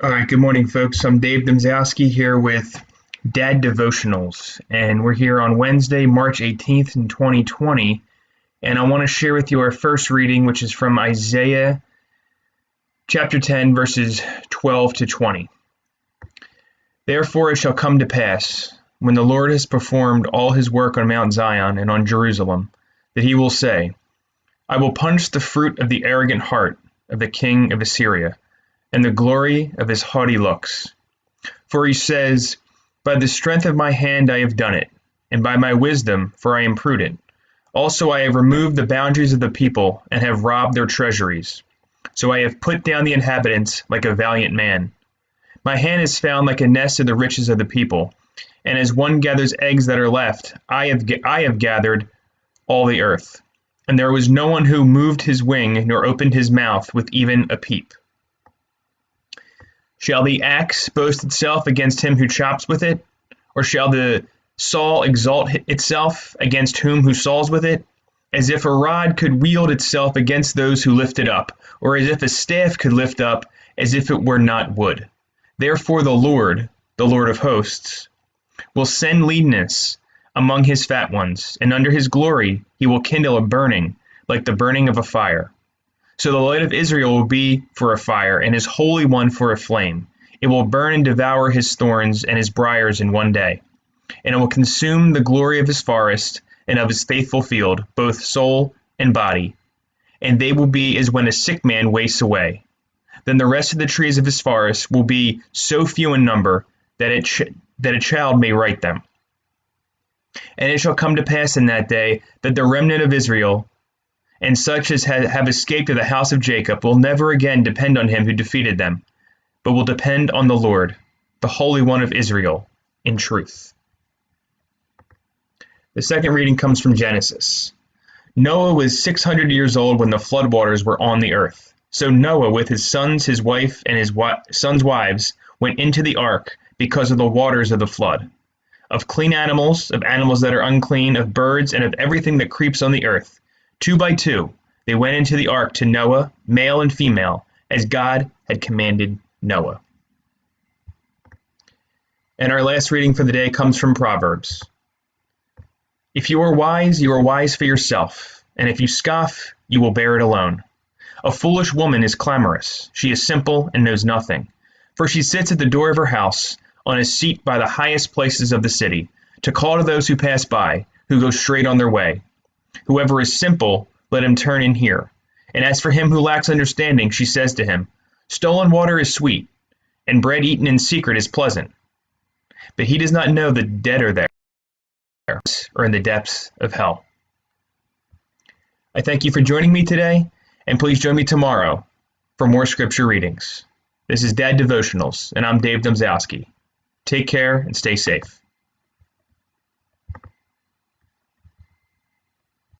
All right, good morning, folks. I'm Dave Domzowski here with Dad Devotionals, and we're here on Wednesday, March 18th in 2020, and I want to share with you our first reading, which is from Isaiah chapter 10, verses 12 to 20. Therefore it shall come to pass, when the Lord has performed all his work on Mount Zion and on Jerusalem, that he will say, I will punish the fruit of the arrogant heart of the king of Assyria, and the glory of his haughty looks. For he says, By the strength of my hand I have done it, and by my wisdom, for I am prudent. Also I have removed the boundaries of the people, and have robbed their treasuries. So I have put down the inhabitants like a valiant man. My hand is found like a nest of the riches of the people, and as one gathers eggs that are left, I have gathered all the earth. And there was no one who moved his wing, nor opened his mouth with even a peep. Shall the axe boast itself against him who chops with it? Or shall the saw exalt itself against who saws with it? As if a rod could wield itself against those who lift it up, or as if a staff could lift up, as if it were not wood. Therefore the Lord of hosts, will send leanness among his fat ones, and under his glory he will kindle a burning, like the burning of a fire. So the light of Israel will be for a fire, and his Holy One for a flame. It will burn and devour his thorns and his briars in one day. And it will consume the glory of his forest and of his faithful field, both soul and body. And they will be as when a sick man wastes away. Then the rest of the trees of his forest will be so few in number that a child may write them. And it shall come to pass in that day that the remnant of Israel, and such as have escaped of the house of Jacob, will never again depend on him who defeated them, but will depend on the Lord, the Holy One of Israel, in truth. The second reading comes from Genesis. Noah was 600 years old when the floodwaters were on the earth. So Noah with his sons, his wife, and his sons' wives went into the ark because of the waters of the flood. Of clean animals, of animals that are unclean, of birds, and of everything that creeps on the earth. 2 by 2, they went into the ark to Noah, male and female, as God had commanded Noah. And our last reading for the day comes from Proverbs. If you are wise for yourself, and if you scoff, you will bear it alone. A foolish woman is clamorous. She is simple and knows nothing. For she sits at the door of her house, on a seat by the highest places of the city, to call to those who pass by, who go straight on their way. Whoever is simple, let him turn in here. And as for him who lacks understanding, she says to him, Stolen water is sweet, and bread eaten in secret is pleasant. But he does not know the dead are there, or in the depths of hell. I thank you for joining me today, and please join me tomorrow for more scripture readings. This is Dad Devotionals, and I'm Dave Domzowski. Take care and stay safe.